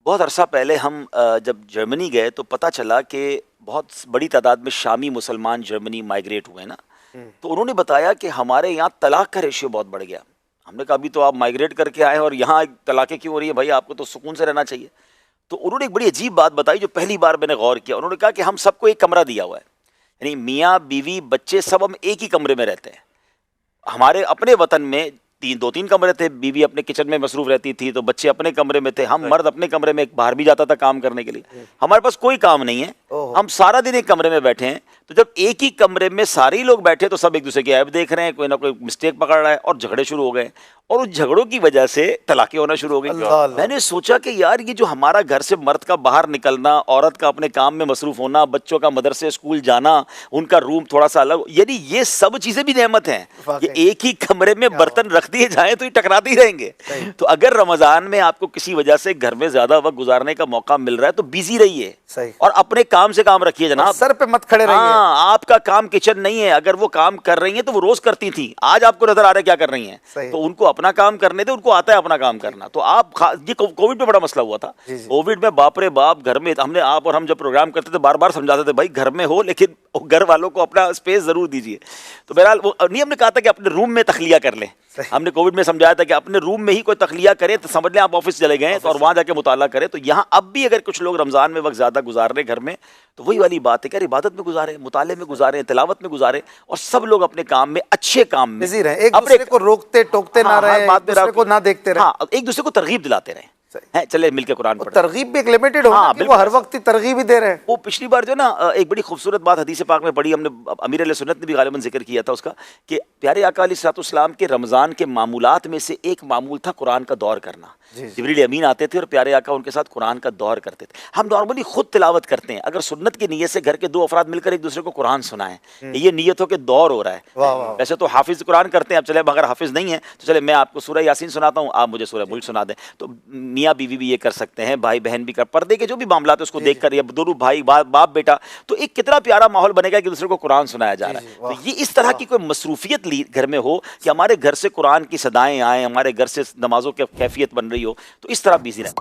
बहुत अरसा पहले हम जब जर्मनी गए तो पता चला कि बहुत बड़ी तादाद में शामी मुसलमान जर्मनी माइग्रेट हुए ना। तो उन्होंने बताया कि हमारे यहाँ तलाक का रेशियो बहुत बढ़ गया। हमने कहा अभी तो आप माइग्रेट करके आए हैं और यहाँ तलाक़ें क्यों हो रही है भाई, आपको तो सुकून से रहना चाहिए। तो उन्होंने एक बड़ी अजीब बात बताई जो पहली बार मैंने गौर किया। उन्होंने कहा कि हम सबको एक कमरा दिया हुआ है, यानी मियाँ बीवी बच्चे सब हम एक ही कमरे में रहते हैं। हमारे अपने वतन में दो तीन कमरे थे, बीवी अपने किचन में मसरूफ रहती थी तो बच्चे अपने कमरे में थे, हम मर्द अपने कमरे में, बाहर भी जाता था काम करने के लिए। हमारे पास कोई काम नहीं है, हम सारा दिन एक कमरे में बैठे हैं। तो जब एक ही कमरे में सारे ही लोग बैठे तो सब एक दूसरे की ऐप देख रहे हैं, कोई ना कोई मिस्टेक पकड़ रहा है और झगड़े शुरू हो गए और उस झगड़ों की वजह से तलाक़ें होना शुरू हो गई। मैंने सोचा कि यार ये जो हमारा घर से मर्द का बाहर निकलना, औरत का अपने काम में मसरूफ होना, बच्चों का मदरसे स्कूल जाना, उनका रूम थोड़ा सा अलग, यानी ये सब चीजें भी नेमत हैं। ये एक ही कमरे में बर्तन रख दिए जाए तो ये टकराते ही रहेंगे। तो अगर रमजान में आपको किसी वजह से घर में ज्यादा वक्त गुजारने का मौका मिल रहा है तो बिजी रहिए और अपने काम से काम रखिए जनाब, सर पे मत खड़े रहिए। आपका काम किचन नहीं है, अगर वो काम कर रही हैं तो वो रोज करती थी, आज आपको नजर आ रहा है क्या कर रही हैं, तो उनको अपना काम करने दे, उनको आता है अपना काम करना। तो आप ये कोविड में बड़ा मसला हुआ था। कोविड में बाप रे बाप, घर में हमने आप और हम जब प्रोग्राम करते थे बार बार समझाते थे भाई घर में हो लेकिन घर वालों को अपना स्पेस जरूर दीजिए। तो बहरहाल वो नियम ने कहा था कि अपने रूम में तखलिया कर लें। हमने कोविड में समझाया था कि अपने रूम में ही कोई तखलिया करे तो समझ लें आप ऑफिस चले गए तो और वहां जाके मुताला करें। तो यहाँ अब भी अगर कुछ लोग रमजान में वक्त ज्यादा गुजार रहे घर में तो वही वाली बात है कि इबादत में गुजारे, मुताले में गुजारे, तिलावत में गुजारे और सब लोग अपने काम में, अच्छे काम में बिजी रहे, एक दूसरे को रोकते टोकते ना रहे, एक दूसरे को ना देखते रहे, एक दूसरे को तरगीब दिलाते रहे। चले मिलकर कुरान पढ़ें। तरगीब भी एक लिमिटेड हो, वो हर वक्त ही तरगीब ही दे रहे हैं। वो पिछली बार जो ना एक बड़ी खूबसूरत बात हदीस पाक में पढ़ी हमने, अमीर अहले सुन्नत ने भी गालिबन जिक्र किया था उसका, कि प्यारे आका अलैहिस्सलाम के रमजान के मामूलात में से एक मामूल था कुरान का दौर करना। जिब्रील अमीन आते थे और प्यारे आका उनके साथ कुरान का दौर करते थे। हम नॉर्मली खुद तिलावत करते हैं, अगर सुन्नत की नीयत से घर के दो अफराद मिलकर एक दूसरे को कुरान सुनाएं, ये नीयत हो के दौर हो रहा है। वैसे तो हाफिज कुरान करते हैं, अब चले अगर हाफिज नहीं है तो चले मैं आपको सूरह यासीन सुनाता हूँ, आप मुझे सूरह मुल्क सुना दें। तो मियाँ बीवी भी ये कर सकते हैं, भाई बहन भी कर, पर्दे के जो भी मामला है उसको देखकर, या दोनों भाई बाप बेटा, तो एक कितना प्यारा माहौल बनेगा कि दूसरे को कुरान सुनाया जा रहा है। तो ये इस तरह की कोई मसरूफियत घर में हो कि हमारे घर से कुरान की सदाएं आए, हमारे घर से नमाजों की कैफियत बन रही हो, तो इस तरह बिजी रहें।